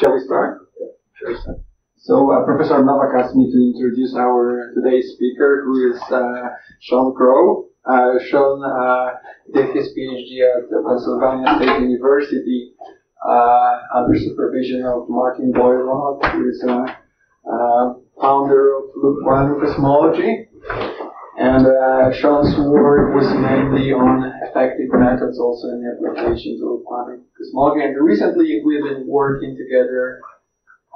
Shall we start? Sure. So Professor Novak asked me to introduce our today's speaker, who is Sean Crowe. Sean did his PhD at Pennsylvania State University under supervision of Martin Boyle, who is a founder of quantum cosmology. And Sean's work was mainly on effective methods, also in the applications of quantum cosmology. And recently we've been working together,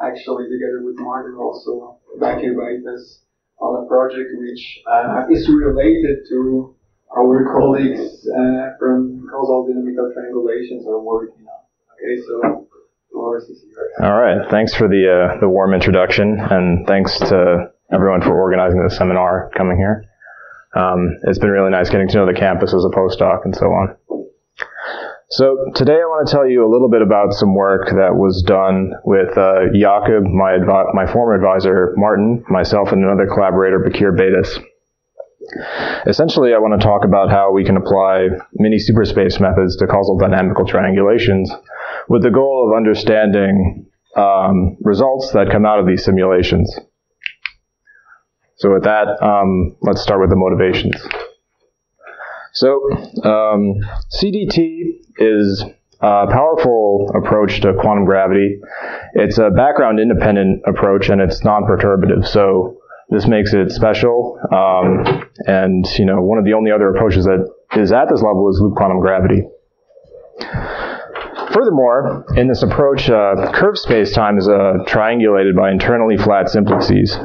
actually together with Martin also, back in Vegas, on a project which is related to our colleagues from causal dynamical triangulations are working on. Okay, so Lawrence is here. All right, thanks for the warm introduction, and thanks to everyone for organizing this seminar, coming here. It's been really nice getting to know the campus as a postdoc and so on. So today I want to tell you a little bit about some work that was done with Jakob, my former advisor, Martin, myself, and another collaborator, Bakir Baitis. Essentially, I want to talk about how we can apply Minisuperspace methods to causal dynamical triangulations with the goal of understanding results that come out of these simulations. So with that, let's start with the motivations. So CDT is a powerful approach to quantum gravity. It's a background-independent approach, and it's non-perturbative. So this makes it special. And one of the only other approaches that is at this level is loop quantum gravity. Furthermore, in this approach, curved spacetime is triangulated by internally flat simplices.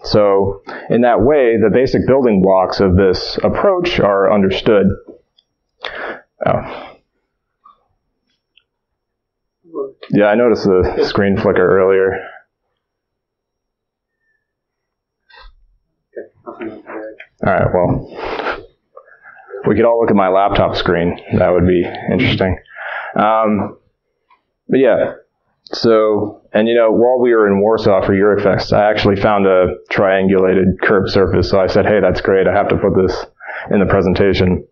So in that way, the basic building blocks of this approach are understood. Oh. Yeah, I noticed the screen flicker earlier. All right, well, we could all look at my laptop screen. That would be interesting. But yeah. So, and while we were in Warsaw for Eurofest, I actually found a triangulated curved surface. So I said, hey, that's great. I have to put this in the presentation.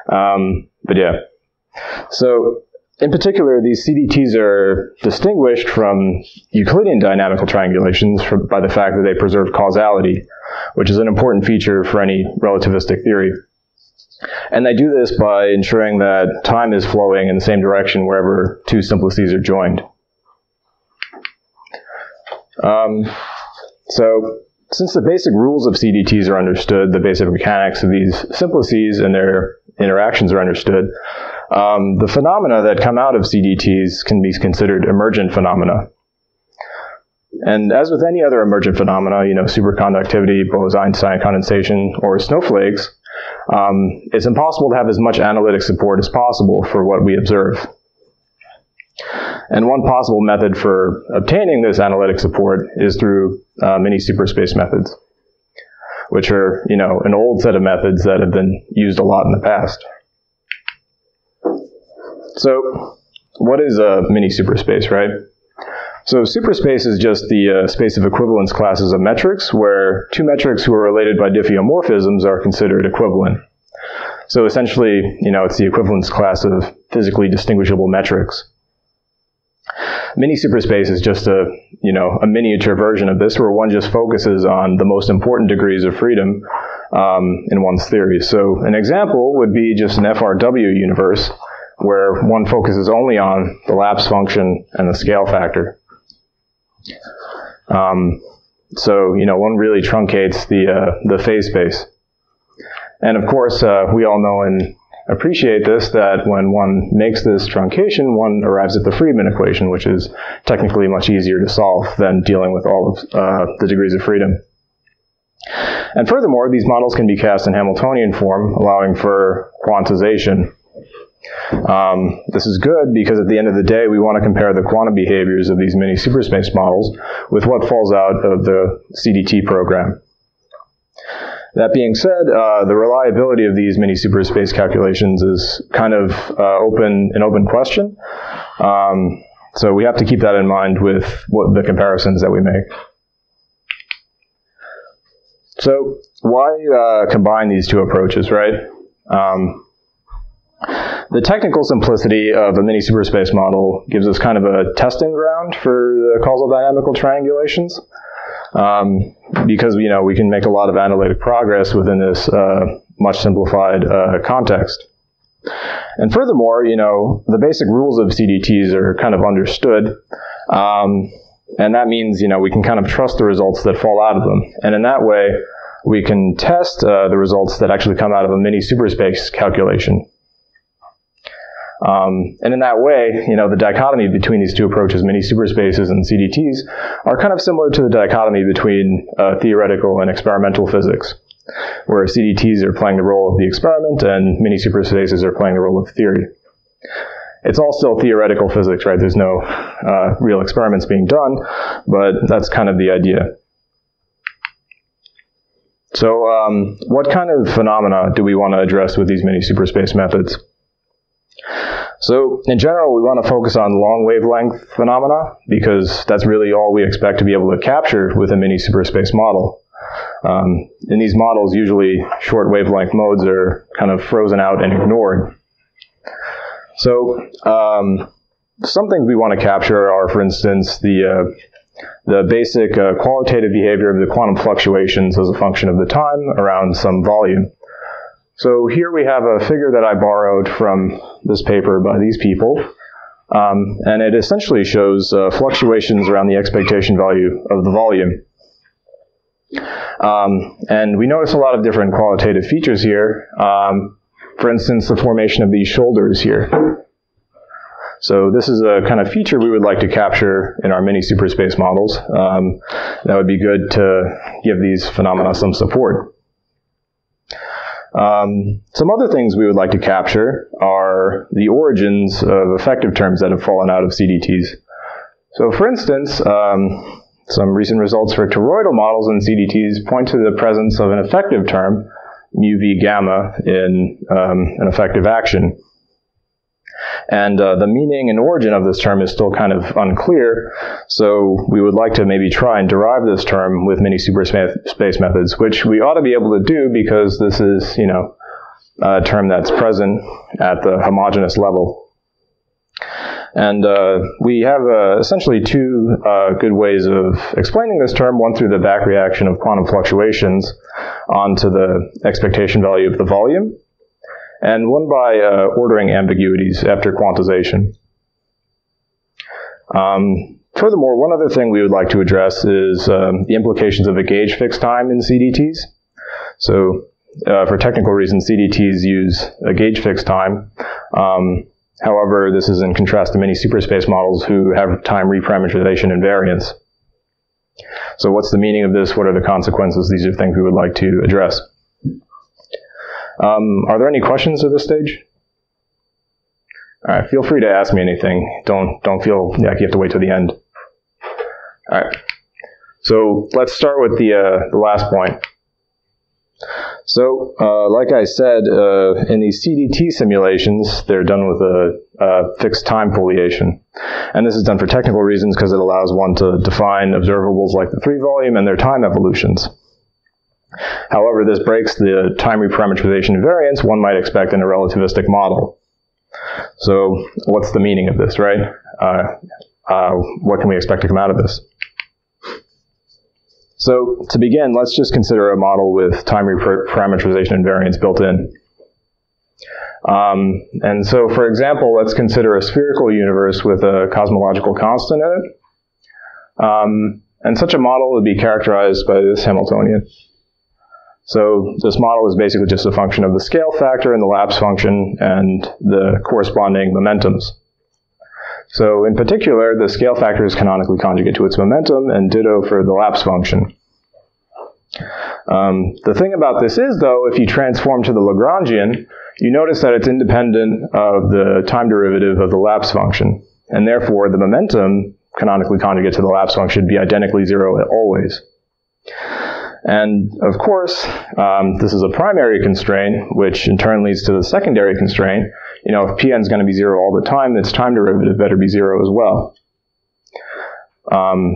But yeah. So, in particular, these CDTs are distinguished from Euclidean dynamical triangulations by the fact that they preserve causality, which is an important feature for any relativistic theory. And they do this by ensuring that time is flowing in the same direction wherever two simplices are joined. So, since the basic rules of CDTs are understood, the basic mechanics of these simplices and their interactions are understood, the phenomena that come out of CDTs can be considered emergent phenomena. And as with any other emergent phenomena, superconductivity, Bose-Einstein condensation, or snowflakes, it's impossible to have as much analytic support as possible for what we observe. And one possible method for obtaining this analytic support is through Minisuperspace methods, which are, an old set of methods that have been used a lot in the past. So, what is a Minisuperspace, right? So superspace is just the space of equivalence classes of metrics, where two metrics who are related by diffeomorphisms are considered equivalent. So essentially, it's the equivalence class of physically distinguishable metrics. Minisuperspace is just a miniature version of this, where one just focuses on the most important degrees of freedom in one's theory. So an example would be just an FRW universe, where one focuses only on the lapse function and the scale factor. So, one really truncates the phase space. And of course, we all know and appreciate this, that when one makes this truncation, one arrives at the Freedman Equation, which is technically much easier to solve than dealing with all of the degrees of freedom. And furthermore, these models can be cast in Hamiltonian form, allowing for quantization. This is good because at the end of the day, we want to compare the quantum behaviors of these Minisuperspace models with what falls out of the CDT program. That being said, the reliability of these Minisuperspace calculations is kind of an open question. So we have to keep that in mind with the comparisons that we make. So why combine these two approaches, right? The technical simplicity of a mini-superspace model gives us kind of a testing ground for the causal dynamical triangulations, because we can make a lot of analytic progress within this much simplified context. And furthermore, the basic rules of CDTs are kind of understood, and that means we can kind of trust the results that fall out of them. And in that way, we can test the results that actually come out of a mini-superspace calculation. And in that way, the dichotomy between these two approaches, mini-superspaces and CDTs, are kind of similar to the dichotomy between theoretical and experimental physics, where CDTs are playing the role of the experiment and mini-superspaces are playing the role of theory. It's all still theoretical physics, right? There's no real experiments being done, but that's kind of the idea. So what kind of phenomena do we want to address with these mini-superspace methods? So in general, we want to focus on long wavelength phenomena because that's really all we expect to be able to capture with a mini-superspace model. In these models, usually short wavelength modes are kind of frozen out and ignored. So some things we want to capture are, for instance, the basic qualitative behavior of the quantum fluctuations as a function of the time around some volume. So here we have a figure that I borrowed from this paper by these people, and it essentially shows fluctuations around the expectation value of the volume. And we notice a lot of different qualitative features here. For instance, the formation of these shoulders here. So this is a kind of feature we would like to capture in our mini-superspace models. That would be good to give these phenomena some support. Some other things we would like to capture are the origins of effective terms that have fallen out of CDTs. So for instance, some recent results for toroidal models in CDTs point to the presence of an effective term, mu v gamma, in an effective action. And the meaning and origin of this term is still kind of unclear, so we would like to maybe try and derive this term with mini-superspace methods, which we ought to be able to do because this is, a term that's present at the homogeneous level. And we have essentially two good ways of explaining this term, one through the back reaction of quantum fluctuations onto the expectation value of the volume, and one by ordering ambiguities after quantization. Furthermore, one other thing we would like to address is the implications of a gauge fixed time in CDTs. So for technical reasons, CDTs use a gauge fixed time. However, this is in contrast to many superspace models who have time reparameterization invariance. So what's the meaning of this? What are the consequences? These are things we would like to address. Are there any questions at this stage? All right, feel free to ask me anything. Don't feel like you have to wait till the end. All right, so let's start with the last point. So, like I said, in these CDT simulations, they're done with a fixed time foliation. And this is done for technical reasons because it allows one to define observables like the 3 volume and their time evolutions. However, this breaks the time reparameterization invariance one might expect in a relativistic model. So, what's the meaning of this, right? What can we expect to come out of this? So, to begin, let's just consider a model with time reparameterization invariance built in. And so, for example, let's consider a spherical universe with a cosmological constant in it. And such a model would be characterized by this Hamiltonian. So this model is basically just a function of the scale factor and the lapse function and the corresponding momentums. So in particular, the scale factor is canonically conjugate to its momentum, and ditto for the lapse function. The thing about this is, though, if you transform to the Lagrangian, you notice that it's independent of the time derivative of the lapse function, and therefore the momentum canonically conjugate to the lapse function should be identically 0 always. And of course, this is a primary constraint, which in turn leads to the secondary constraint. You know, if Pn is going to be 0 all the time, its time derivative better be 0 as well.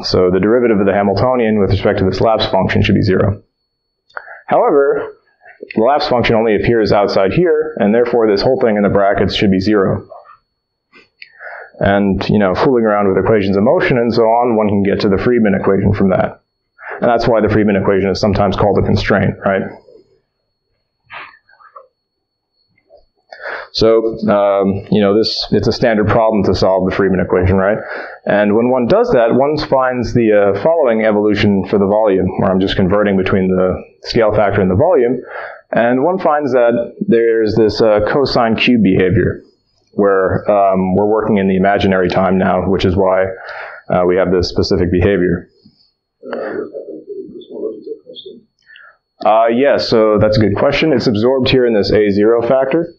So the derivative of the Hamiltonian with respect to this lapse function should be 0. However, the lapse function only appears outside here, and therefore this whole thing in the brackets should be 0. And, fooling around with equations of motion and so on, one can get to the Freedman equation from that. And that's why the Freedman equation is sometimes called a constraint, right? So, it's a standard problem to solve the Freedman equation, right? And when one does that, one finds the following evolution for the volume, where I'm just converting between the scale factor and the volume. And one finds that there's this cosine cube behavior, where we're working in the imaginary time now, which is why we have this specific behavior. So that's a good question. It's absorbed here in this A0 factor.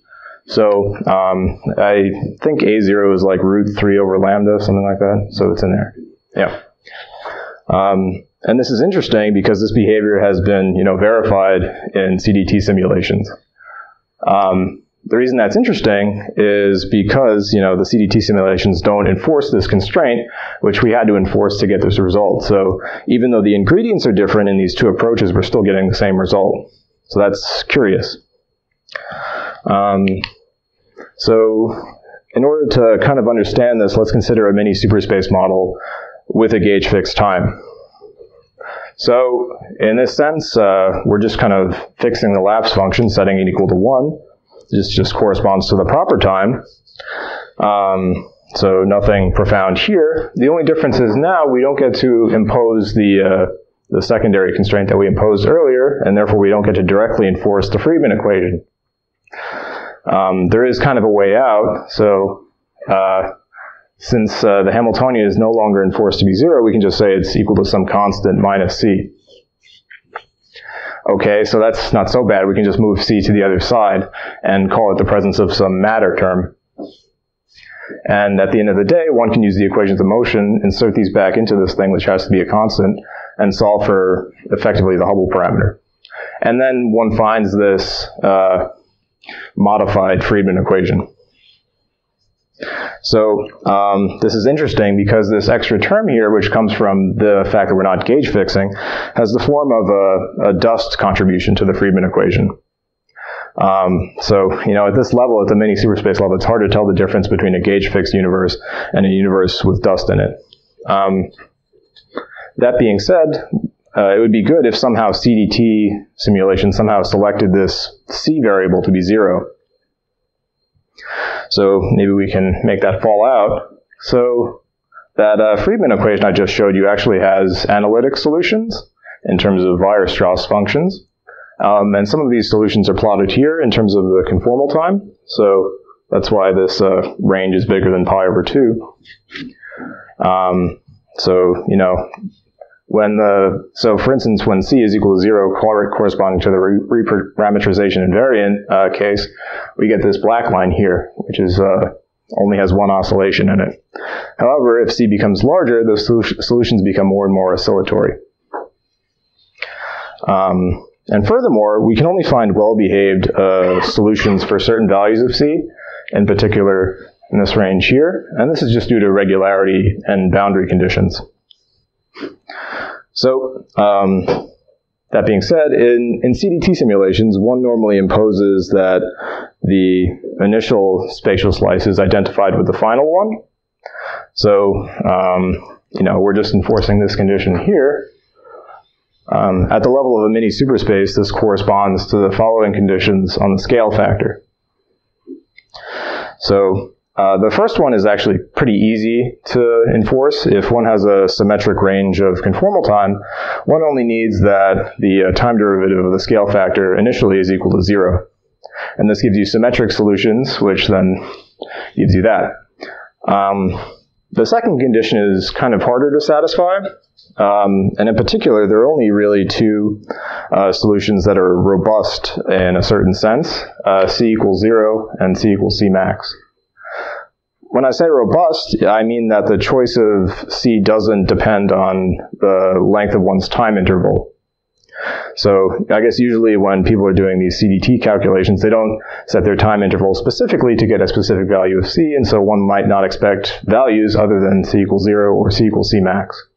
So I think A0 is like root 3 over lambda, something like that. So it's in there. Yeah. And this is interesting because this behavior has been, verified in CDT simulations. The reason that's interesting is because, the CDT simulations don't enforce this constraint, which we had to enforce to get this result. So even though the ingredients are different in these two approaches, we're still getting the same result. So that's curious. So in order to kind of understand this, let's consider a mini-superspace model with a gauge-fixed time. So in this sense, we're just kind of fixing the lapse function, setting it equal to 1. This just corresponds to the proper time. So nothing profound here. The only difference is now we don't get to impose the secondary constraint that we imposed earlier, and therefore we don't get to directly enforce the Freedman equation. There is kind of a way out. So since the Hamiltonian is no longer enforced to be 0, we can just say it's equal to some constant minus c. Okay, so that's not so bad. We can just move c to the other side and call it the presence of some matter term. And at the end of the day, one can use the equations of motion, insert these back into this thing, which has to be a constant, and solve for effectively the Hubble parameter. And then one finds this modified Freedman equation. So this is interesting because this extra term here, which comes from the fact that we're not gauge fixing, has the form of a dust contribution to the Freedman equation. So, at this level, at the mini-superspace level, it's hard to tell the difference between a gauge-fixed universe and a universe with dust in it. That being said, it would be good if somehow CDT simulation somehow selected this c variable to be 0. So maybe we can make that fall out. So that Freedman equation I just showed you actually has analytic solutions in terms of Weierstrass functions. And some of these solutions are plotted here in terms of the conformal time. So that's why this range is bigger than pi over 2. So for instance, when c is equal to 0, corresponding to the reparametrization invariant case, we get this black line here, which is only has one oscillation in it. However, if c becomes larger, the solutions become more and more oscillatory. And furthermore, we can only find well-behaved solutions for certain values of c, in particular in this range here, and this is just due to regularity and boundary conditions. So, that being said, in CDT simulations, one normally imposes that the initial spatial slice is identified with the final one. So, we're just enforcing this condition here. At the level of a mini-superspace, this corresponds to the following conditions on the scale factor. So, the first one is actually pretty easy to enforce. If one has a symmetric range of conformal time, one only needs that the time derivative of the scale factor initially is equal to 0. And this gives you symmetric solutions, which then gives you that. The second condition is kind of harder to satisfy. And in particular, there are only really two solutions that are robust in a certain sense, c equals 0 and c equals c max. When I say robust, I mean that the choice of c doesn't depend on the length of one's time interval. So I guess usually when people are doing these CDT calculations, they don't set their time interval specifically to get a specific value of c, and so one might not expect values other than c equals 0 or c equals c max.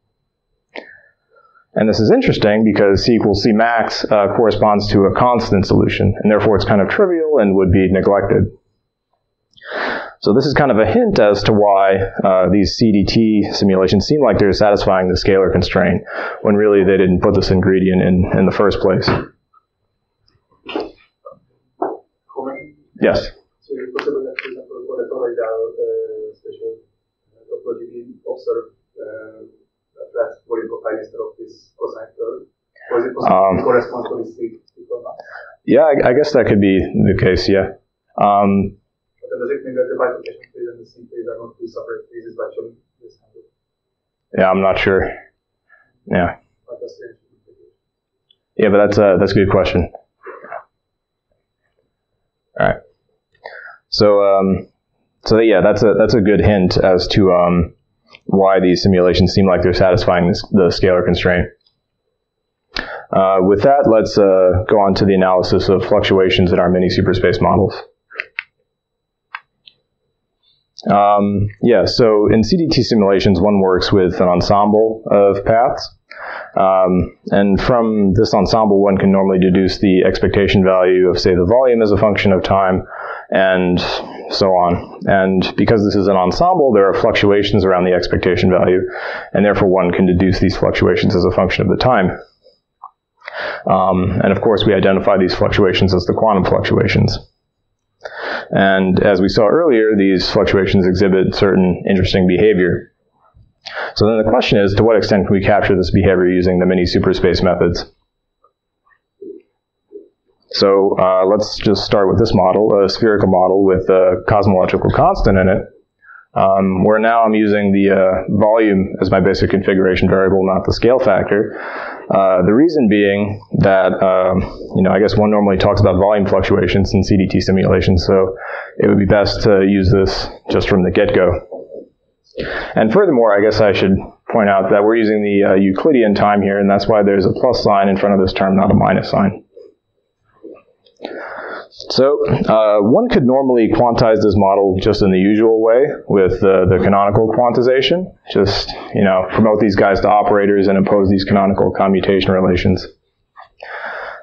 And this is interesting because C equals C max corresponds to a constant solution, and therefore it's kind of trivial and would be neglected. So this is kind of a hint as to why these CDT simulations seem like they're satisfying the scalar constraint, when really they didn't put this ingredient in the first place. Yes? So it's possible that, for example, for the toroidal special topology, we observe a flat volume profile instead of this cosine curve? Or is it possible to correspond to this equal mass? Yeah, I guess that could be the case, yeah. But does it mean that the bifurcation phase and the C phase are not two separate phases by showing this kind of? Yeah, I'm not sure. Yeah. Yeah, but that's a good question. All right. So yeah, that's a good hint as to why these simulations seem like they're satisfying the scalar constraint. With that, let's go on to the analysis of fluctuations in our mini-superspace models. Yeah, so in CDT simulations, one works with an ensemble of paths. And from this ensemble, one can normally deduce the expectation value of, say, the volume as a function of time, and so on. And because this is an ensemble, there are fluctuations around the expectation value, and therefore one can deduce these fluctuations as a function of the time. And of course, we identify these fluctuations as the quantum fluctuations. And as we saw earlier, these fluctuations exhibit certain interesting behavior. So then the question is, to what extent can we capture this behavior using the mini-superspace methods? So let's just start with this model, a spherical model with a cosmological constant in it, where now I'm using the volume as my basic configuration variable, not the scale factor. The reason being that, I guess one normally talks about volume fluctuations in CDT simulations, so it would be best to use this just from the get-go. And furthermore, I guess I should point out that we're using the Euclidean time here, and that's why there's a plus sign in front of this term, not a minus sign. So one could normally quantize this model just in the usual way with the canonical quantization. Just, promote these guys to operators and impose these canonical commutation relations.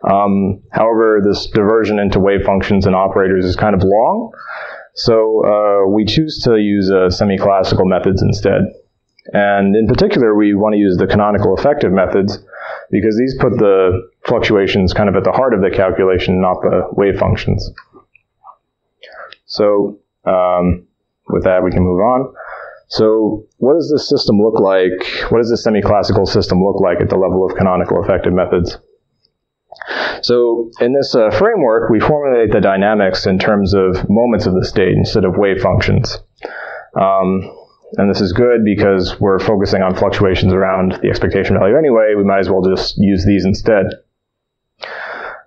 However, this diversion into wave functions and operators is kind of long. So we choose to use semi-classical methods instead. And in particular, we want to use the canonical effective methods because these put the fluctuations kind of at the heart of the calculation, not the wave functions. So with that, we can move on. So what does this system look like? What does this semi-classical system look like at the level of canonical effective methods? So in this framework, we formulate the dynamics in terms of moments of the state instead of wave functions. And this is good because we're focusing on fluctuations around the expectation value anyway. We might as well just use these instead.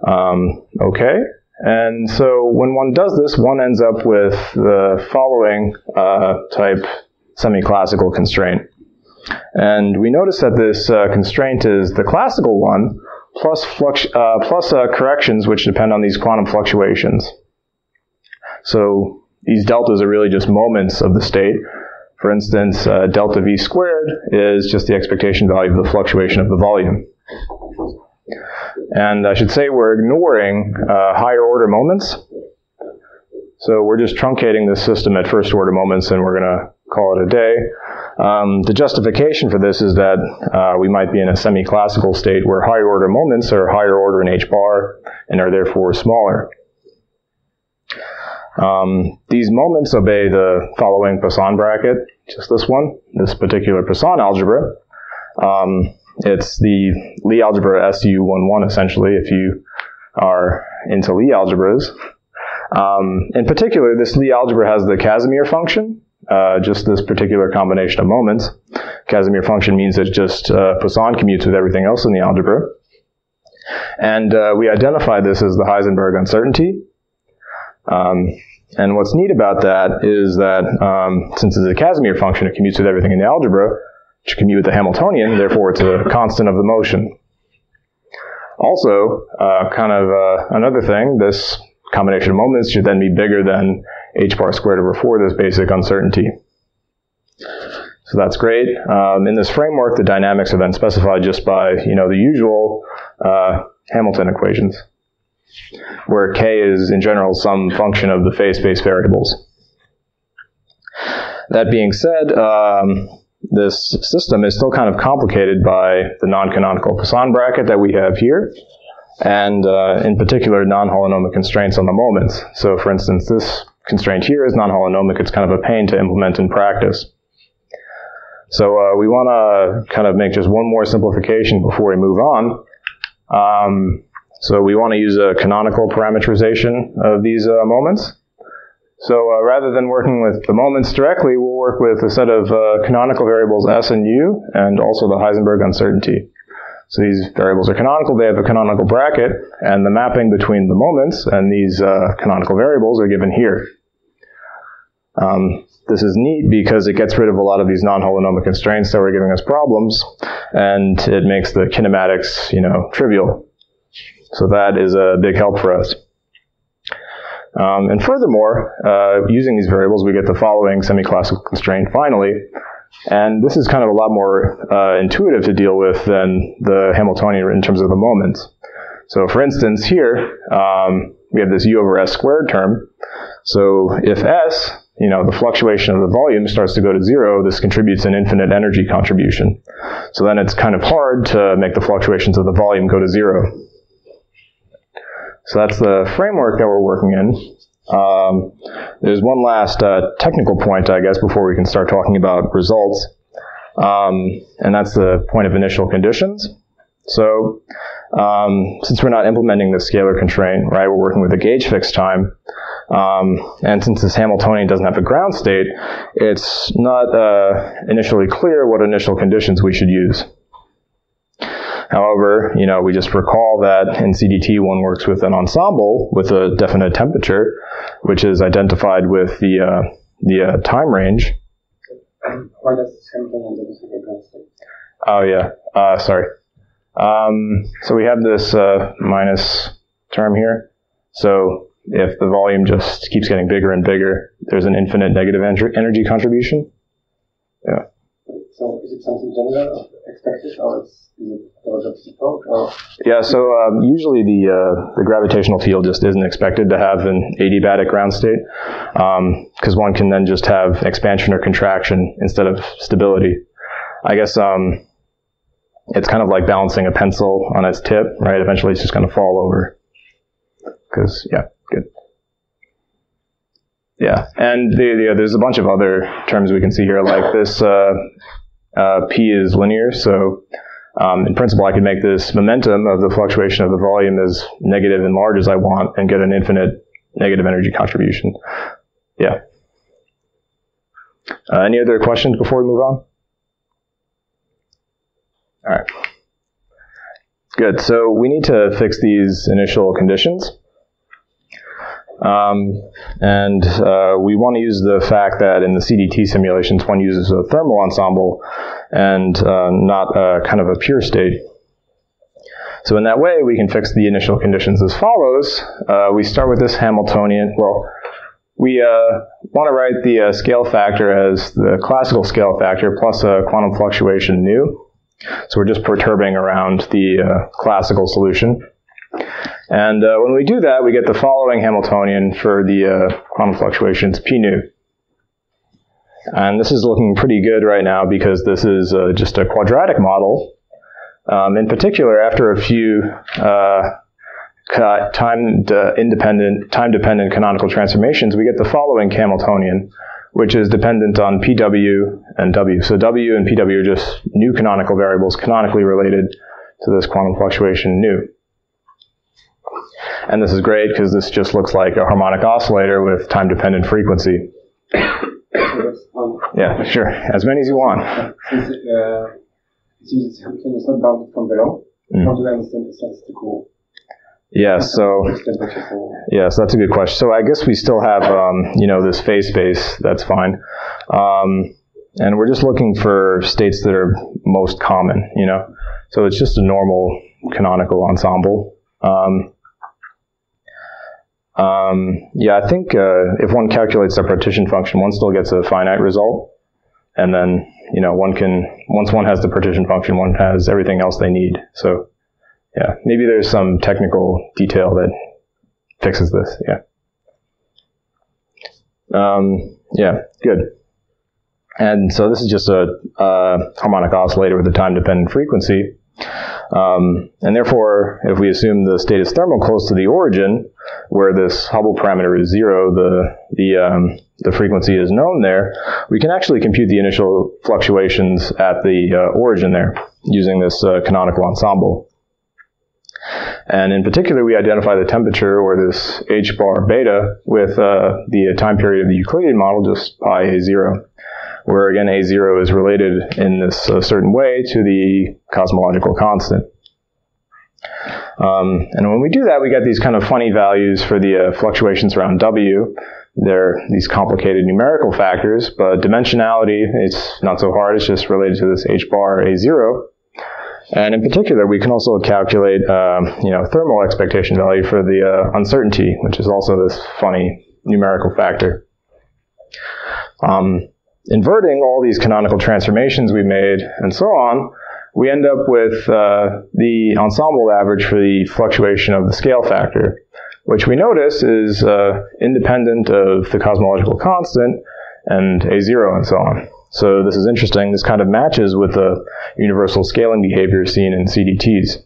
Okay. And so when one does this, one ends up with the following type semi-classical constraint. And we notice that this constraint is the classical one plus corrections which depend on these quantum fluctuations. So these deltas are really just moments of the state. For instance, delta V squared is just the expectation value of the fluctuation of the volume. And I should say we're ignoring higher order moments. So we're just truncating this system at first order moments and we're going to call it a day. The justification for this is that we might be in a semi-classical state where higher order moments are higher order in h bar and are therefore smaller. These moments obey the following Poisson bracket, just this one, this particular Poisson algebra. It's the Lie algebra SU11 essentially, if you are into Lie algebras. In particular, this Lie algebra has the Casimir function, just this particular combination of moments. Casimir function means that just Poisson commutes with everything else in the algebra. And we identify this as the Heisenberg uncertainty. And what's neat about that is that since it's a Casimir function, it commutes with everything in the algebra, which commute with the Hamiltonian, therefore it's a constant of the motion. Also, another thing, this combination of moments should then be bigger than h bar squared over 4, this basic uncertainty. So that's great. In this framework, the dynamics are then specified just by, the usual Hamilton equations, where k is, in general, some function of the phase space variables. That being said, this system is still kind of complicated by the non-canonical Poisson bracket that we have here, and in particular, non-holonomic constraints on the moments. So, for instance, this constraint here is non-holonomic. It's kind of a pain to implement in practice. So we want to kind of make just one more simplification before we move on. So we want to use a canonical parameterization of these moments. So rather than working with the moments directly, we'll work with a set of canonical variables S and U, and also the Heisenberg uncertainty. So these variables are canonical, they have a canonical bracket, and the mapping between the moments and these canonical variables are given here. This is neat because it gets rid of a lot of these non-holonomic constraints that were giving us problems, and it makes the kinematics, trivial. So that is a big help for us. And furthermore, using these variables, we get the following semi-classical constraint finally. And this is kind of a lot more intuitive to deal with than the Hamiltonian in terms of the moments. So for instance, here, we have this u over s squared term. So if s, the fluctuation of the volume starts to go to 0, this contributes an infinite energy contribution. So then it's kind of hard to make the fluctuations of the volume go to 0. So that's the framework that we're working in. There's one last technical point, I guess, before we can start talking about results. And that's the point of initial conditions. So since we're not implementing the scalar constraint, right, we're working with a gauge fixed time. And since this Hamiltonian doesn't have a ground state, it's not initially clear what initial conditions we should use. However, we just recall that in CDT one works with an ensemble with a definite temperature, which is identified with the time range. Why does Hamiltonian doesn't have a ground state? Oh yeah, sorry. So we have this minus term here. So if the volume just keeps getting bigger and bigger, there's an infinite negative energy contribution. Yeah. So is it something general expected, or is it just approach? Or? Yeah, so usually the gravitational field just isn't expected to have an adiabatic ground state, because one can then just have expansion or contraction instead of stability. I guess it's kind of like balancing a pencil on its tip, right? Eventually it's just going to fall over. Because, yeah, good. Yeah, and there's a bunch of other terms we can see here, like this P is linear, so in principle I could make this momentum of the fluctuation of the volume as negative and large as I want and get an infinite negative energy contribution. Yeah. Any other questions before we move on? All right. Good, so we need to fix these initial conditions. And we want to use the fact that in the CDT simulations, one uses a thermal ensemble and not kind of a pure state. So in that way, we can fix the initial conditions as follows. We start with this Hamiltonian. Well, we want to write the scale factor as the classical scale factor plus a quantum fluctuation nu. So we're just perturbing around the classical solution. And when we do that, we get the following Hamiltonian for the quantum fluctuations, p nu. And this is looking pretty good right now because this is just a quadratic model. In particular, after a few time-dependent canonical transformations, we get the following Hamiltonian, which is dependent on PW and W. So W and PW are just new canonical variables canonically related to this quantum fluctuation nu. And this is great because this just looks like a harmonic oscillator with time-dependent frequency. Yeah, sure. As many as you want. Since it seems Hamiltonian is not bounded from below, how do I understand the statistical? Yeah, so that's a good question. So I guess we still have, this phase space. That's fine. And we're just looking for states that are most common, So it's just a normal canonical ensemble. I think if one calculates the partition function, one still gets a finite result. And then, once one has the partition function, one has everything else they need. So, yeah, maybe there's some technical detail that fixes this, yeah. Yeah, good. And so this is just a harmonic oscillator with a time-dependent frequency. And therefore, if we assume the state is thermal close to the origin, where this Hubble parameter is 0, the frequency is known there, we can actually compute the initial fluctuations at the origin there using this canonical ensemble. And in particular, we identify the temperature, or this h bar beta, with the time period of the Euclidean model, just pi a0, where again a0 is related in this certain way to the cosmological constant. And when we do that, we get these kind of funny values for the fluctuations around W. They're these complicated numerical factors, but dimensionality, it's not so hard. It's just related to this h bar a0. And in particular, we can also calculate, thermal expectation value for the uncertainty, which is also this funny numerical factor. Inverting all these canonical transformations we made and so on, we end up with the ensemble average for the fluctuation of the scale factor, which we notice is independent of the cosmological constant and a0 and so on. So this is interesting. This kind of matches with the universal scaling behavior seen in CDTs.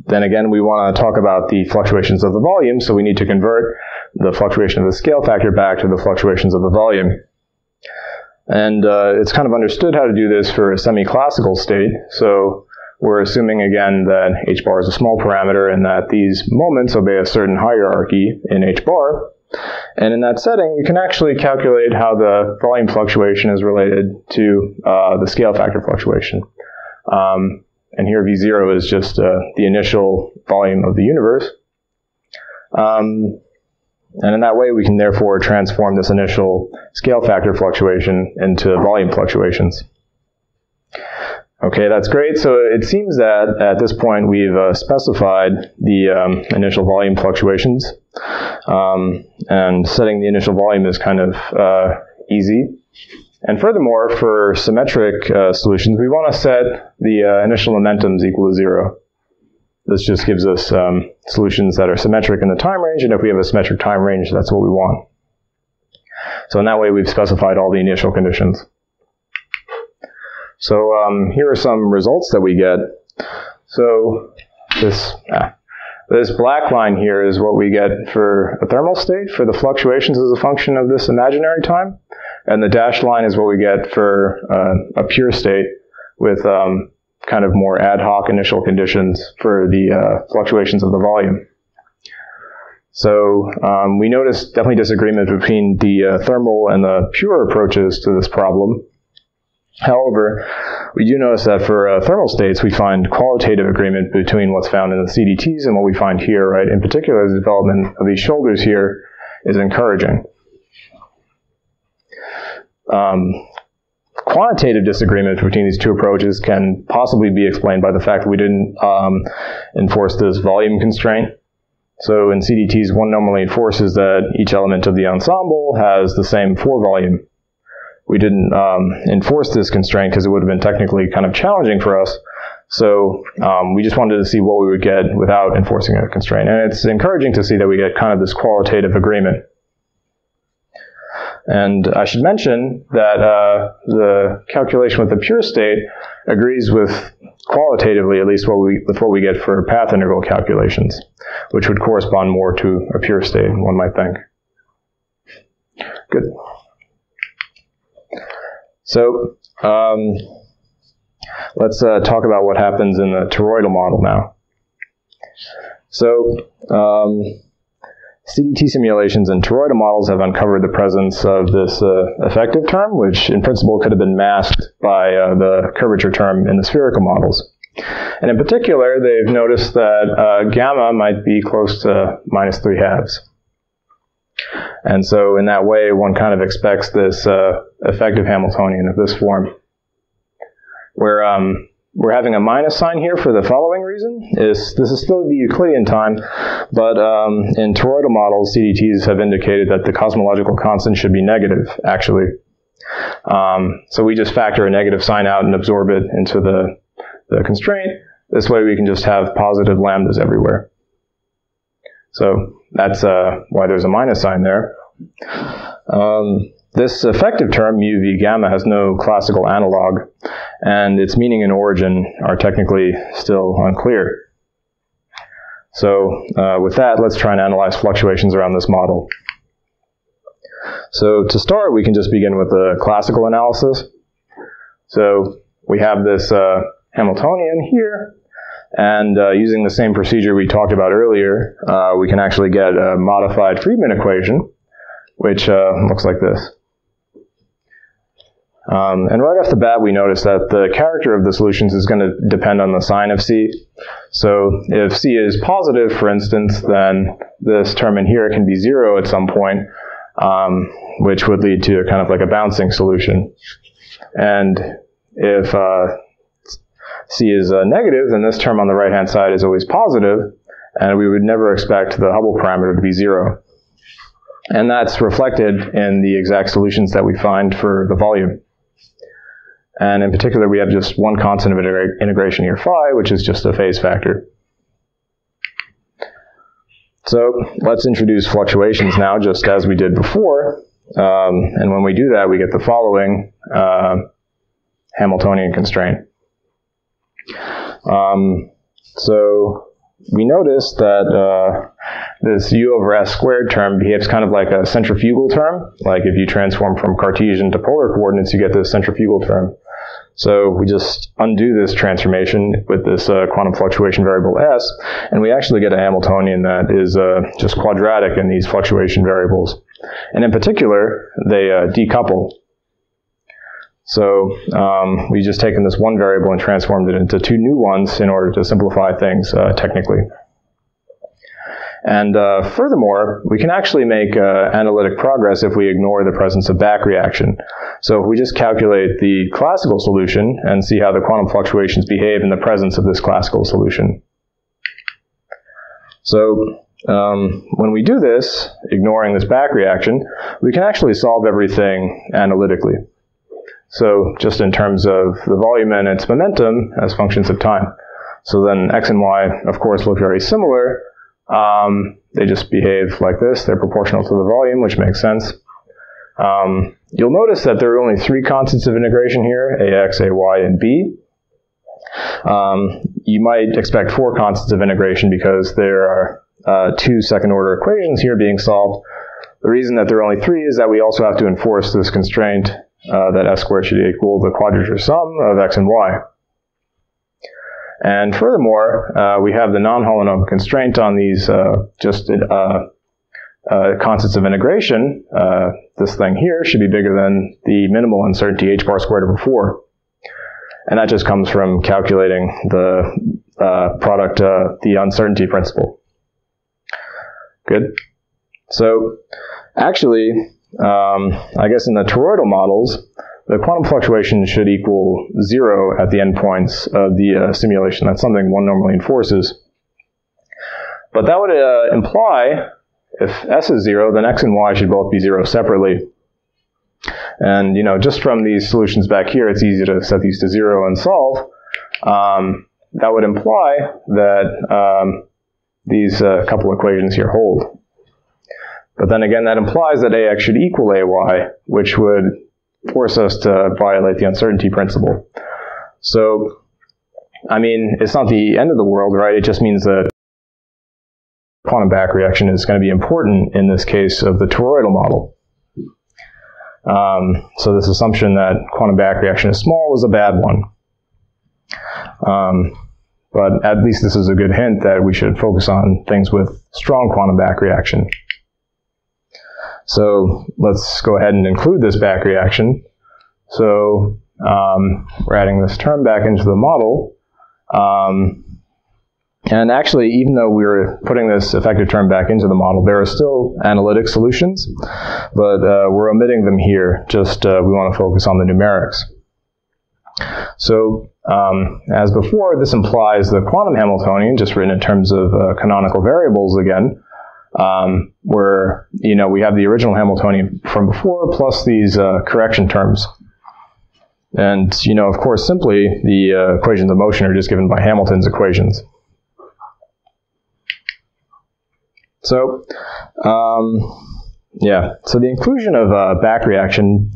Then again, we want to talk about the fluctuations of the volume, so we need to convert the fluctuation of the scale factor back to the fluctuations of the volume. And it's kind of understood how to do this for a semi-classical state. So we're assuming again that h bar is a small parameter and that these moments obey a certain hierarchy in h bar. And in that setting, we can actually calculate how the volume fluctuation is related to the scale factor fluctuation. And here V0 is just the initial volume of the universe. And in that way, we can therefore transform this initial scale factor fluctuation into volume fluctuations. Okay, that's great. So it seems that at this point, we've specified the initial volume fluctuations. And setting the initial volume is kind of easy. And furthermore, for symmetric solutions, we want to set the initial momentums equal to 0. This just gives us solutions that are symmetric in the time range, and if we have a symmetric time range, that's what we want. So in that way, we've specified all the initial conditions. So here are some results that we get. So this black line here is what we get for a thermal state, for the fluctuations as a function of this imaginary time. And the dashed line is what we get for a pure state with kind of more ad hoc initial conditions for the fluctuations of the volume. So we notice definitely disagreement between the thermal and the pure approaches to this problem. However, we do notice that for thermal states, we find qualitative agreement between what's found in the CDTs and what we find here, right? In particular, the development of these shoulders here is encouraging. Quantitative disagreement between these two approaches can possibly be explained by the fact that we didn't enforce this volume constraint. So in CDTs, one normally enforces that each element of the ensemble has the same 4 volume. We didn't enforce this constraint because it would have been technically kind of challenging for us. So we just wanted to see what we would get without enforcing a constraint. And it's encouraging to see that we get kind of this qualitative agreement. And I should mention that the calculation with the pure state agrees with qualitatively, at least with what we get for path integral calculations, which would correspond more to a pure state, one might think. Good. So let's talk about what happens in the toroidal model now. So CDT simulations and toroidal models have uncovered the presence of this effective term, which in principle could have been masked by the curvature term in the spherical models. And in particular, they've noticed that gamma might be close to -3/2. And so in that way, one kind of expects this effective Hamiltonian of this form, where we're having a minus sign here for the following reason. This is still the Euclidean time, but in toroidal models, CDTs have indicated that the cosmological constant should be negative, actually. So we just factor a negative sign out and absorb it into the constraint. This way we can just have positive lambdas everywhere. So that's why there's a minus sign there. This effective term, mu v gamma, has no classical analog, and its meaning and origin are technically still unclear. So with that, let's try and analyze fluctuations around this model. So to start, we can just begin with the classical analysis. So we have this Hamiltonian here, and using the same procedure we talked about earlier, we can actually get a modified Freedman equation, which looks like this. And right off the bat, we notice that the character of the solutions is going to depend on the sign of C. So if C is positive, for instance, then this term in here can be 0 at some point, which would lead to kind of like a bouncing solution. And if C is negative, then this term on the right-hand side is always positive, and we would never expect the Hubble parameter to be 0. And that's reflected in the exact solutions that we find for the volume. And in particular, we have just one constant of integration here, phi, which is just a phase factor. So let's introduce fluctuations now, just as we did before. And when we do that, we get the following Hamiltonian constraint. So we notice that this u over s squared term behaves kind of like a centrifugal term. Like if you transform from Cartesian to polar coordinates, you get this centrifugal term. So we just undo this transformation with this quantum fluctuation variable s, and we actually get a Hamiltonian that is just quadratic in these fluctuation variables. And in particular, they decouple. So we've just taken this one variable and transformed it into two new ones in order to simplify things technically. And furthermore, we can actually make analytic progress if we ignore the presence of back reaction. So if we just calculate the classical solution and see how the quantum fluctuations behave in the presence of this classical solution. So when we do this, ignoring this back reaction, we can actually solve everything analytically. So just in terms of the volume and its momentum as functions of time. So then x and y, of course, look very similar. They just behave like this. They're proportional to the volume, which makes sense. You'll notice that there are only three constants of integration here, ax, ay, and b. You might expect four constants of integration because there are two second-order equations here being solved. The reason that there are only three is that we also have to enforce this constraint that s squared should equal the quadrature sum of x and y. And furthermore, we have the non-holonomic constraint on these constants of integration. This thing here should be bigger than the minimal uncertainty h bar squared over 4. And that just comes from calculating the product, the uncertainty principle. Good. So actually, I guess in the toroidal models, the quantum fluctuation should equal 0 at the endpoints of the simulation. That's something one normally enforces. But that would imply, if s is 0, then x and y should both be 0 separately. And, just from these solutions back here, it's easy to set these to 0 and solve. That would imply that these couple equations here hold. But then again, that implies that ax should equal ay, which would force us to violate the uncertainty principle. So, it's not the end of the world, right? It just means that quantum back reaction is going to be important in this case of the toroidal model. So this assumption that quantum back reaction is small is a bad one. But at least this is a good hint that we should focus on things with strong quantum back reaction. So let's go ahead and include this back reaction. So we're adding this term back into the model. And actually, even though we were putting this effective term back into the model, there are still analytic solutions, but we're omitting them here. Just we want to focus on the numerics. So, as before, this implies the quantum Hamiltonian, just written in terms of canonical variables again, where, we have the original Hamiltonian from before plus these correction terms. And, of course, simply the equations of motion are just given by Hamilton's equations. So, so the inclusion of back reaction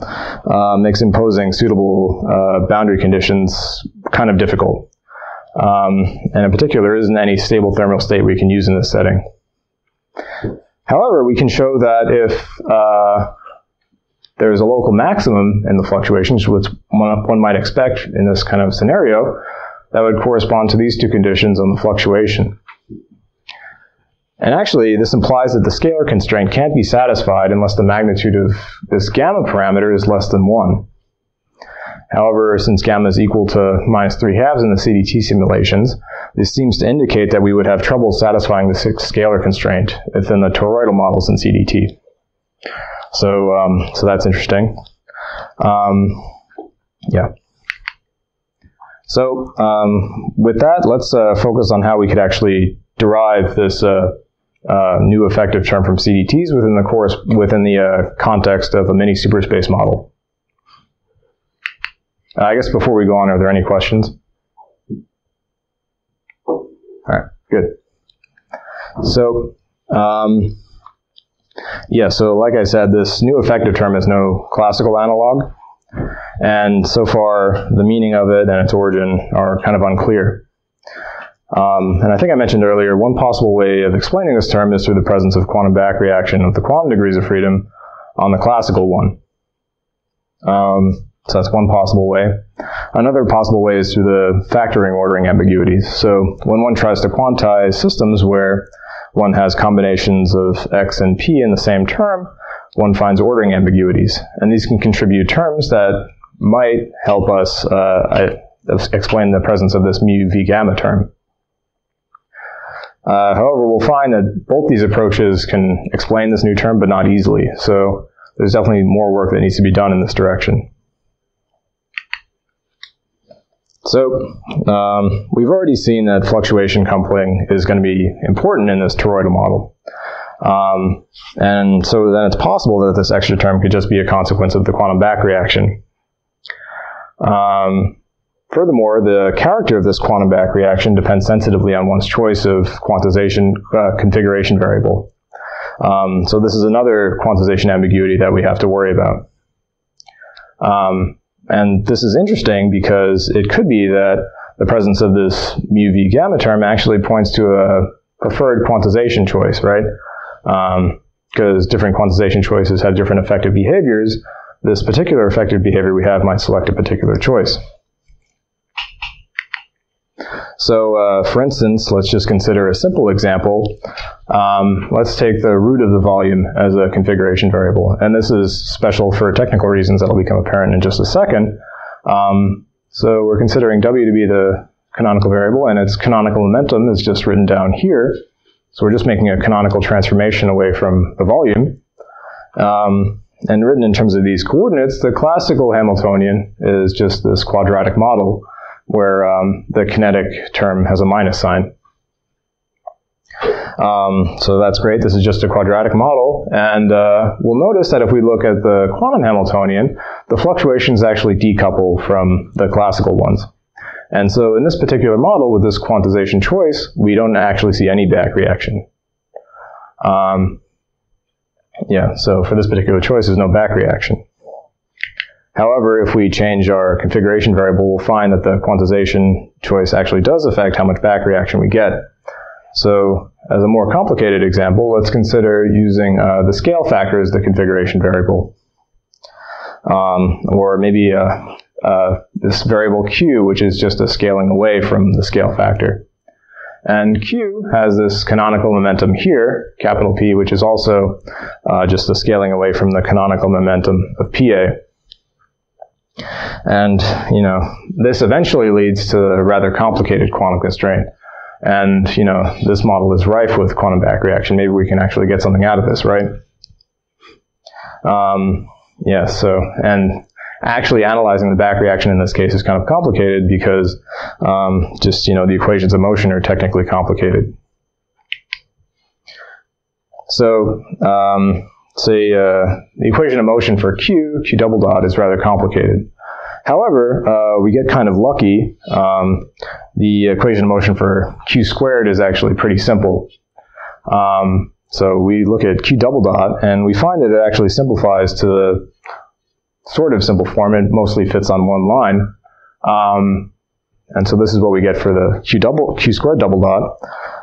makes imposing suitable boundary conditions kind of difficult. And in particular, there isn't any stable thermal state we can use in this setting. However, we can show that if there's a local maximum in the fluctuations, which one might expect in this kind of scenario, that would correspond to these two conditions on the fluctuation. And actually, this implies that the scalar constraint can't be satisfied unless the magnitude of this gamma parameter is less than 1. However, since gamma is equal to -3/2 in the CDT simulations, this seems to indicate that we would have trouble satisfying the scalar constraint within the toroidal models in CDT. So that's interesting. So with that, let's focus on how we could actually derive this new effective term from CDTs within the context of a mini-superspace model. I guess before we go on, are there any questions? All right, good. So, so like I said, this new effective term has no classical analog, and so far the meaning of it and its origin are kind of unclear. And I think I mentioned earlier, one possible way of explaining this term is through the presence of quantum back reaction of the quantum degrees of freedom on the classical one. So that's one possible way. Another possible way is through the factoring ordering ambiguities. So when one tries to quantize systems where one has combinations of x and p in the same term, one finds ordering ambiguities. And these can contribute terms that might help us explain the presence of this mu v gamma term. However, we'll find that both these approaches can explain this new term, but not easily. So there's definitely more work that needs to be done in this direction. So we've already seen that fluctuation coupling is going to be important in this toroidal model. And so then it's possible that this extra term could just be a consequence of the quantum back reaction. Furthermore, the character of this quantum back reaction depends sensitively on one's choice of quantization configuration variable. So this is another quantization ambiguity that we have to worry about. And this is interesting because it could be that the presence of this mu v gamma term actually points to a preferred quantization choice, right? Because different quantization choices have different effective behaviors. This particular effective behavior we have might select a particular choice. So, for instance, let's just consider a simple example. Let's take the root of the volume as a configuration variable. And this is special for technical reasons that will become apparent in just a second. So we're considering W to be the canonical variable, and its canonical momentum is just written down here. So we're just making a canonical transformation away from the volume. And written in terms of these coordinates, the classical Hamiltonian is just this quadratic model where the kinetic term has a minus sign. So that's great. This is just a quadratic model. And we'll notice that if we look at the quantum Hamiltonian, the fluctuations actually decouple from the classical ones. And so in this particular model with this quantization choice, we don't actually see any back reaction. So for this particular choice, there's no back reaction. However, if we change our configuration variable, we'll find that the quantization choice actually does affect how much back reaction we get. So as a more complicated example, let's consider using the scale factor as the configuration variable. Or maybe this variable q, which is just a scaling away from the scale factor. And q has this canonical momentum here, capital P, which is also just a scaling away from the canonical momentum of PA. And, this eventually leads to a rather complicated quantum constraint. And, this model is rife with quantum back reaction. Maybe we can actually get something out of this, right? And actually analyzing the back reaction in this case is kind of complicated because just, the equations of motion are technically complicated. So, say the equation of motion for Q double dot is rather complicated. However, we get kind of lucky. The equation of motion for Q squared is actually pretty simple. So we look at Q double dot, and we find that it actually simplifies to the sort of simple form. It mostly fits on one line. And so this is what we get for the Q squared double dot.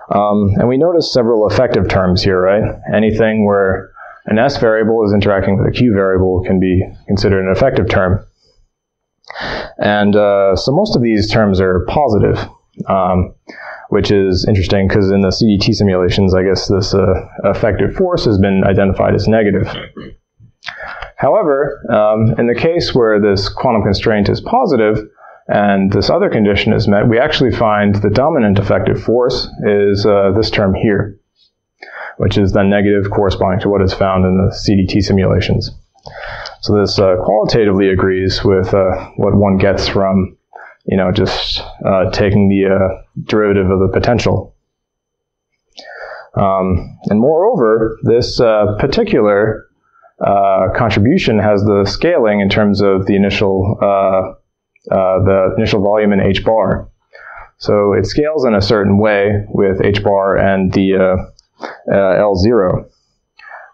And we notice several effective terms here, right? Anything where an S variable is interacting with a Q variable can be considered an effective term. And so most of these terms are positive, which is interesting because in the CDT simulations, I guess this effective force has been identified as negative. However, in the case where this quantum constraint is positive and this other condition is met, we actually find the dominant effective force is this term here, which is then negative, corresponding to what is found in the CDT simulations. So this qualitatively agrees with what one gets from, just taking the derivative of the potential. And moreover, this particular contribution has the scaling in terms of the initial volume in h bar. So it scales in a certain way with h bar and the L0.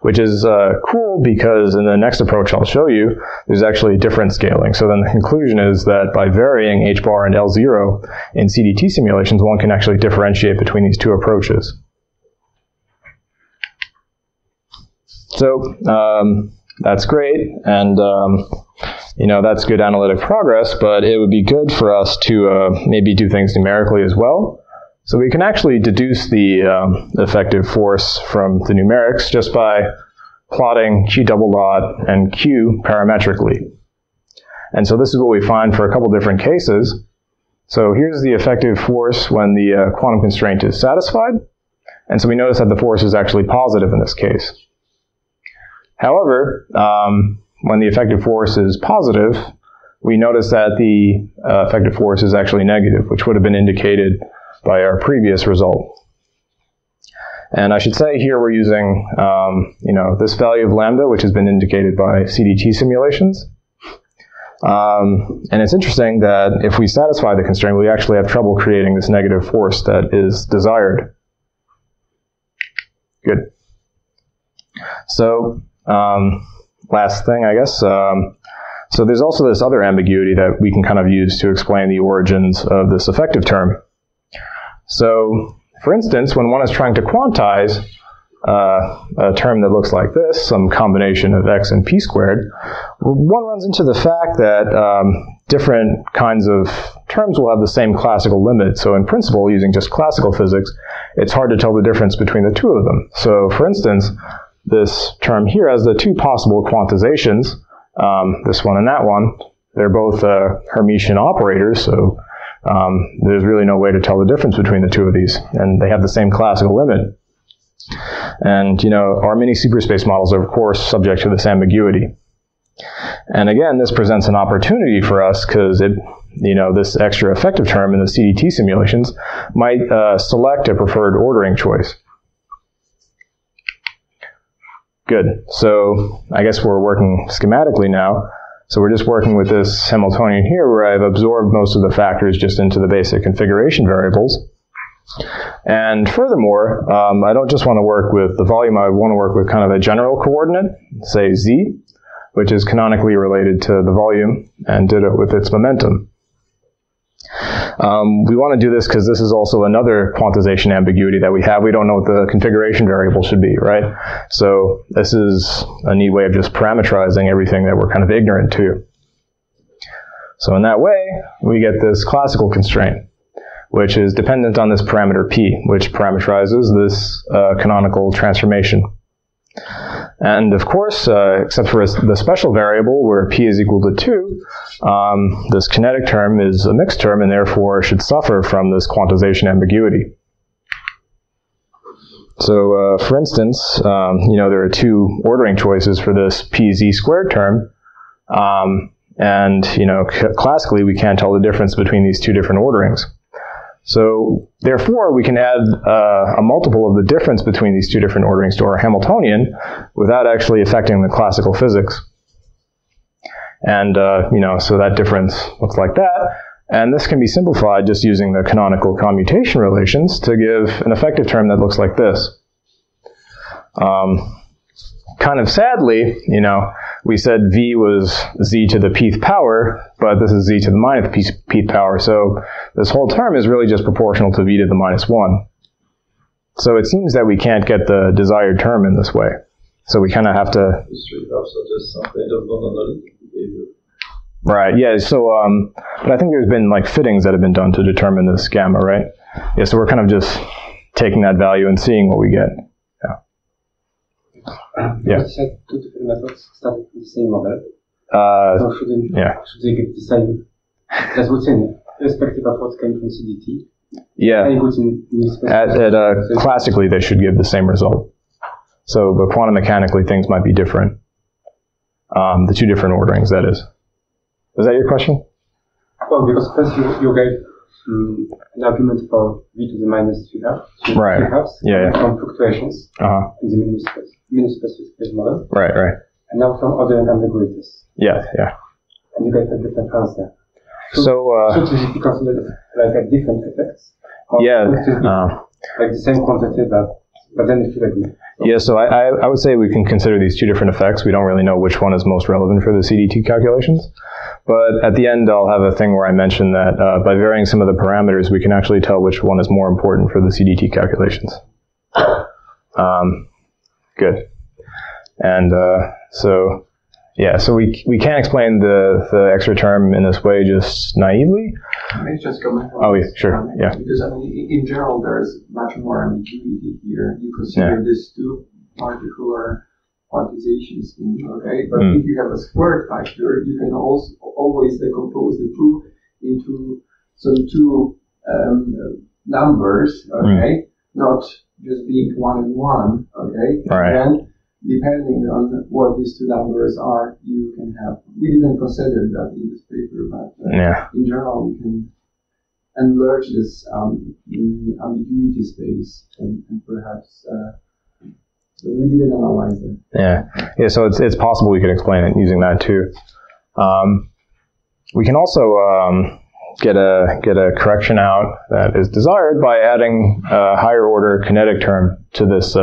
Which is cool because in the next approach I'll show you, there's actually different scaling. So then the conclusion is that by varying h bar and L0 in CDT simulations, one can actually differentiate between these two approaches. So that's great, and that's good analytic progress, but it would be good for us to maybe do things numerically as well. So we can actually deduce the effective force from the numerics just by plotting Q double dot and Q parametrically. And so this is what we find for a couple different cases. So here's the effective force when the quantum constraint is satisfied. And so we notice that the force is actually positive in this case. However, when the effective force is positive, we notice that the effective force is actually negative, which would have been indicated by our previous result. And I should say here we're using, this value of lambda, which has been indicated by CDT simulations. And it's interesting that if we satisfy the constraint, we actually have trouble creating this negative force that is desired. Good. So, last thing, I guess. So there's also this other ambiguity that we can kind of use to explain the origins of this effective term. So, for instance, when one is trying to quantize a term that looks like this, some combination of x and p squared, one runs into the fact that different kinds of terms will have the same classical limit. So in principle, using just classical physics, it's hard to tell the difference between the two of them. So for instance, this term here has the two possible quantizations, this one and that one. They're both Hermitian operators, so there's really no way to tell the difference between the two of these, and they have the same classical limit. And, our mini-superspace models are, of course, subject to this ambiguity. And again, this presents an opportunity for us because this extra effective term in the CDT simulations might select a preferred ordering choice. Good. So I guess we're working schematically now. So we're just working with this Hamiltonian here where I've absorbed most of the factors just into the basic configuration variables. And furthermore, I don't just want to work with the volume, I want to work with kind of a general coordinate, say z, which is canonically related to the volume, and did it with its momentum. We want to do this because this is also another quantization ambiguity that we have. We don't know what the configuration variable should be, right? So this is a neat way of just parameterizing everything that we're kind of ignorant to. So in that way, we get this classical constraint, which is dependent on this parameter p, which parameterizes this canonical transformation. And of course, except for the special variable where p is equal to 2, this kinetic term is a mixed term and therefore should suffer from this quantization ambiguity. So for instance, there are two ordering choices for this pz squared term. And, classically, we can't tell the difference between these two different orderings. So, therefore, we can add a multiple of the difference between these two different orderings to our Hamiltonian without actually affecting the classical physics. And, so that difference looks like that. And this can be simplified just using the canonical commutation relations to give an effective term that looks like this. Kind of sadly, we said v was z to the pth power, but this is z to the minus pth power. So this whole term is really just proportional to v to the minus 1. So it seems that we can't get the desired term in this way. So we kind of have to... Right, yeah, so, but I think there's been fittings that have been done to determine this gamma, right? Yeah, so we're kind of just taking that value and seeing what we get. Yeah. You said two different methods starting from the same model. So should they get the same results in, irrespective of what came from CDT? Yeah. Classically, they should give the same result. So, but quantum mechanically, things might be different. The two different orderings, that is. Was that your question? Well, because first you gave an argument for v to the minus 3 halves. Right. 3 halves from fluctuations in the Minisuperspace model. Right. And now from other ambiguities. Yeah. And you get a different answer. So should it be considered a different effects? Yeah. The same quantity, but then it should agree. Yeah, so I would say we can consider these two different effects. We don't really know which one is most relevant for the CDT calculations. But at the end, I'll have a thing where I mention that by varying some of the parameters, we can actually tell which one is more important for the CDT calculations. Good. And so we can't explain the extra term in this way just naively. May I just comment? Oh, yeah, sure. Yeah. Because in general, there's much more ambiguity here. You consider this two particular quantization scheme, okay? But if you have a squared factor, you can also always decompose the two into two numbers, okay? Not just being 1 and 1, okay? Right. And depending on what these two numbers are, you can have. We didn't consider that in this paper, but in general, we can enlarge this ambiguity space and perhaps. We didn't analyze it. Yeah. So it's possible we could explain it using that too. We can also get a correction out that is desired by adding a higher order kinetic term to this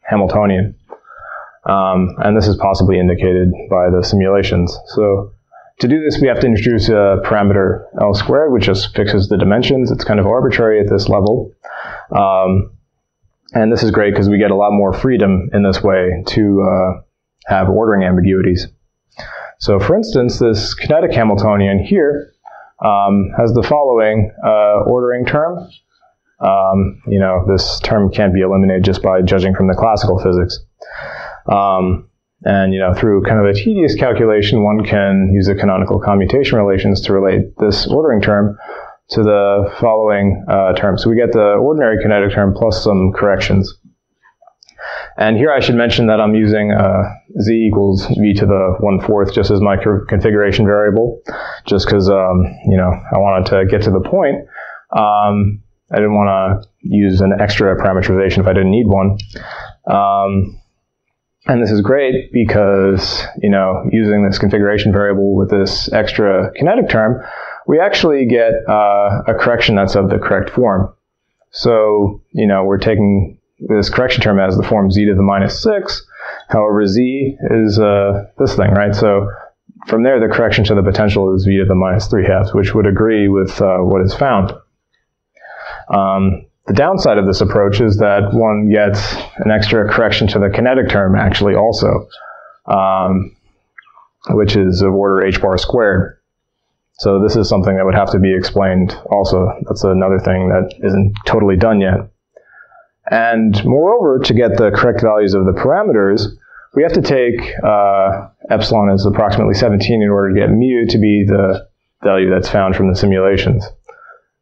Hamiltonian. And this is possibly indicated by the simulations. So to do this, we have to introduce a parameter L squared, which just fixes the dimensions. It's kind of arbitrary at this level. And this is great because we get a lot more freedom in this way to have ordering ambiguities. So for instance, this kinetic Hamiltonian here has the following ordering term. This term can't be eliminated just by judging from the classical physics. And through kind of a tedious calculation, one can use the canonical commutation relations to relate this ordering term to the following term. So we get the ordinary kinetic term plus some corrections. And here I should mention that I'm using z equals v to the 1/4 just as my configuration variable, just because, I wanted to get to the point. I didn't want to use an extra parameterization if I didn't need one. And this is great because, using this configuration variable with this extra kinetic term, we actually get a correction that's of the correct form. So, we're taking this correction term as the form z to the minus 6. However, z is this thing, right? So from there, the correction to the potential is v to the minus 3/2, which would agree with what is found. The downside of this approach is that one gets an extra correction to the kinetic term actually also, which is of order h bar squared. So this is something that would have to be explained also. That's another thing that isn't totally done yet. And moreover, to get the correct values of the parameters, we have to take epsilon as approximately 17 in order to get mu to be the value that's found from the simulations,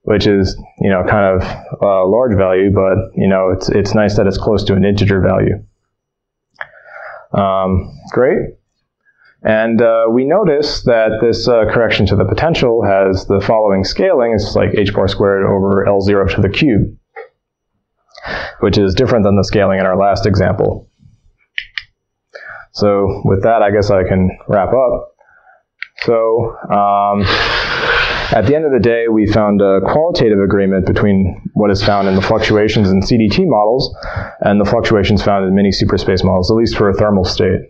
which is, kind of a large value, but, it's nice that it's close to an integer value. Great. And we notice that this correction to the potential has the following scaling. It's like h bar squared over L0 to the cube, which is different than the scaling in our last example. So with that, I guess I can wrap up. So at the end of the day, we found a qualitative agreement between what is found in the fluctuations in CDT models and the fluctuations found in Minisuperspace models, at least for a thermal state.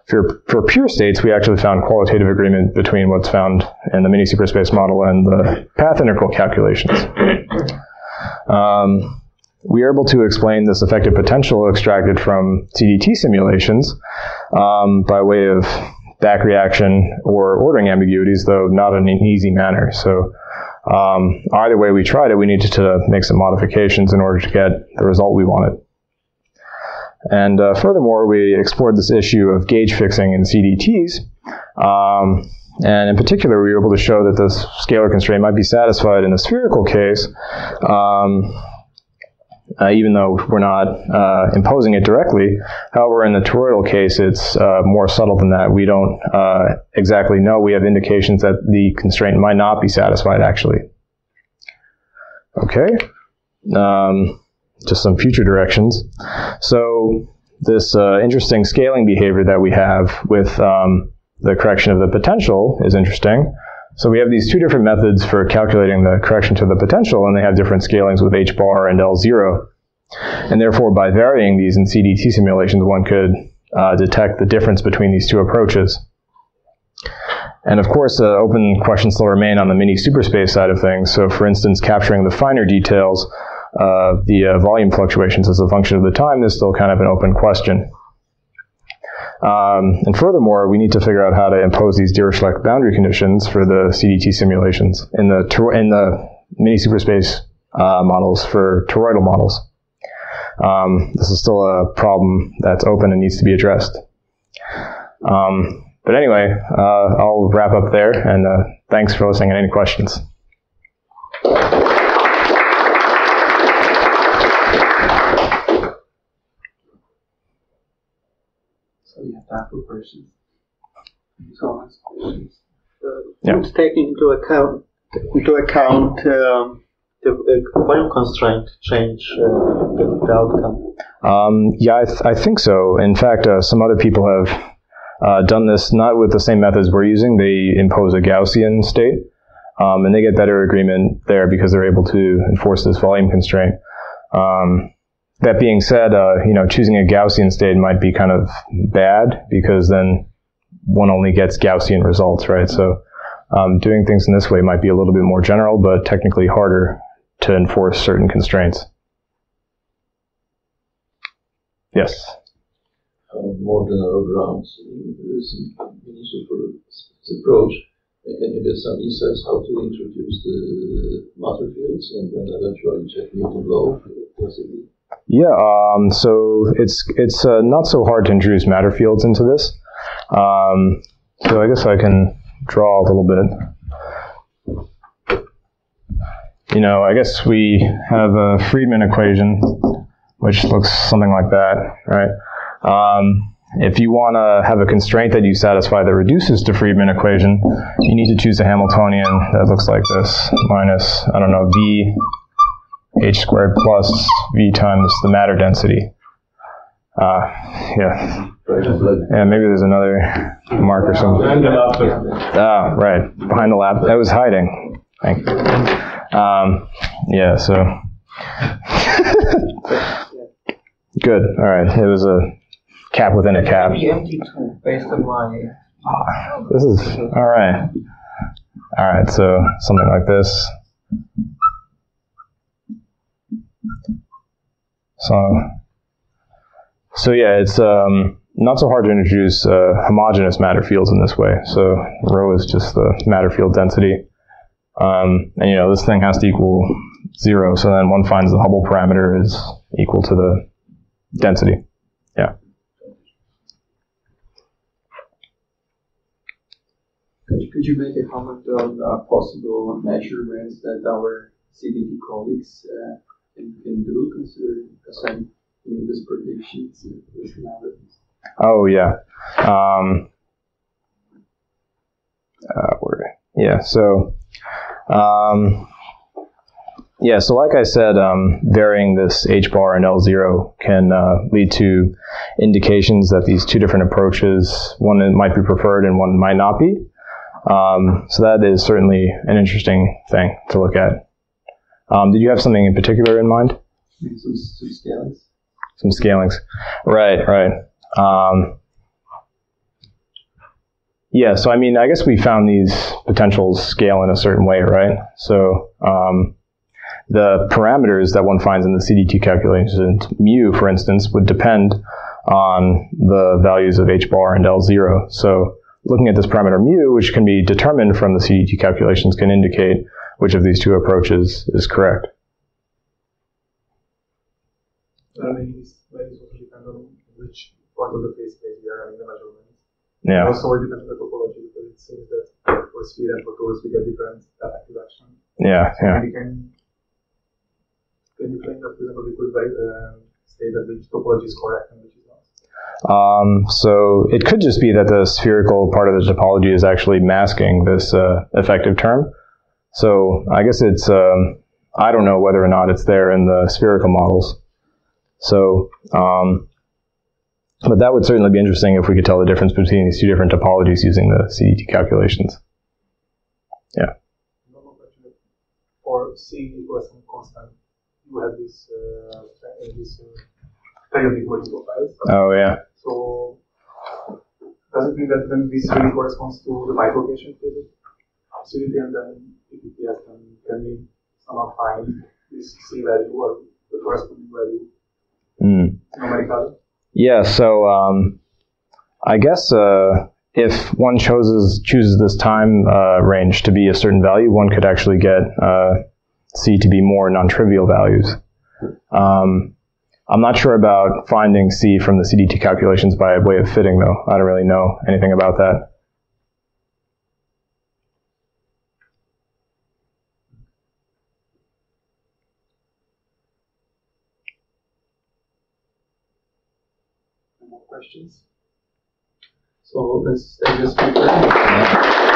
For pure states, we actually found qualitative agreement between what's found in the Minisuperspace model and the path integral calculations. We are able to explain this effective potential extracted from CDT simulations by way of back reaction or ordering ambiguities, though not in an easy manner. So either way we tried it, we needed to make some modifications in order to get the result we wanted. And furthermore, we explored this issue of gauge fixing in CDTs. And in particular, we were able to show that this scalar constraint might be satisfied in the spherical case, even though we're not imposing it directly. However, in the toroidal case, it's more subtle than that. We don't exactly know. We have indications that the constraint might not be satisfied, actually. Okay. Just some future directions. So this interesting scaling behavior that we have with the correction of the potential is interesting. So we have these two different methods for calculating the correction to the potential, and they have different scalings with h bar and L0. And therefore, by varying these in CDT simulations, one could detect the difference between these two approaches. And of course, open questions still remain on the Minisuperspace side of things. So for instance, capturing the finer details of the volume fluctuations as a function of the time is still kind of an open question. And furthermore, we need to figure out how to impose these Dirichlet boundary conditions for the CDT simulations in the Minisuperspace models for toroidal models. This is still a problem that's open and needs to be addressed. But anyway, I'll wrap up there, and thanks for listening and any questions. So we have time for questions. So ask questions. It's taking into account the volume constraint change the outcome. Yeah, I think so. In fact, some other people have done this not with the same methods we're using. They impose a Gaussian state, and they get better agreement there because they're able to enforce this volume constraint. That being said, choosing a Gaussian state might be kind of bad because then one only gets Gaussian results, right? So doing things in this way might be a little bit more general, but technically harder to enforce certain constraints. Yes? More general grounds in this Minisuperspace approach. Can you get some insights how to introduce the matter fields and then eventually check Newton law? Yeah, so it's not so hard to introduce matter fields into this. So I guess I can draw a little bit. I guess we have a Freedman equation, which looks something like that, right? If you want to have a constraint that you satisfy that reduces to Freedman equation, you need to choose a Hamiltonian that looks like this, minus, V h squared plus v times the matter density. Yeah, maybe there's another mark or something. Right, behind the lab. That was hiding. Thank you. Yeah, so. Good, all right. It was a cap within a cap. Based on my... This is, all right. All right, so something like this. So yeah, it's not so hard to introduce homogeneous matter fields in this way. So rho is just the matter field density. And this thing has to equal 0, so then one finds the Hubble parameter is equal to the density. Yeah. Could you make a comment on possible measurements that our CDT colleagues can do, considering these predictions and this analysis? Oh, yeah. So like I said, varying this H bar and L0 can lead to indications that these two different approaches, one might be preferred and one might not be. So that is certainly an interesting thing to look at. Did you have something in particular in mind? Some scalings. Some scalings. Right. So I mean, I guess we found these potentials scale in a certain way, right? So the parameters that one finds in the CDT calculations, mu, for instance, would depend on the values of H bar and L0. So looking at this parameter mu, which can be determined from the CDT calculations, can indicate which of these two approaches is correct. Maybe this also depends on which part of the phase space we are having the measurements. Yeah. Also, it depends on the topology, because it seems that for sphere and for torus we get different effective action. Yeah. Can you claim that, for example, we could state that which topology is correct and which is not? So it could just be that the spherical part of the topology is actually masking this effective term. So I guess it's, I don't know whether or not it's there in the spherical models. So, but that would certainly be interesting if we could tell the difference between these two different topologies using the CDT calculations. Yeah. One question. For C equals some constant, you have this periodic volume profiles. Oh, yeah. So does it mean that then this really corresponds to the bifurcation physics? Absolutely, and then if it yes, then can we somehow find this C value or the corresponding value numerically? Yeah, so I guess if one chooses this time range to be a certain value, one could actually get C to be more non-trivial values. I'm not sure about finding C from the CDT calculations by way of fitting, though. I don't really know anything about that. Questions? So let's take this paper.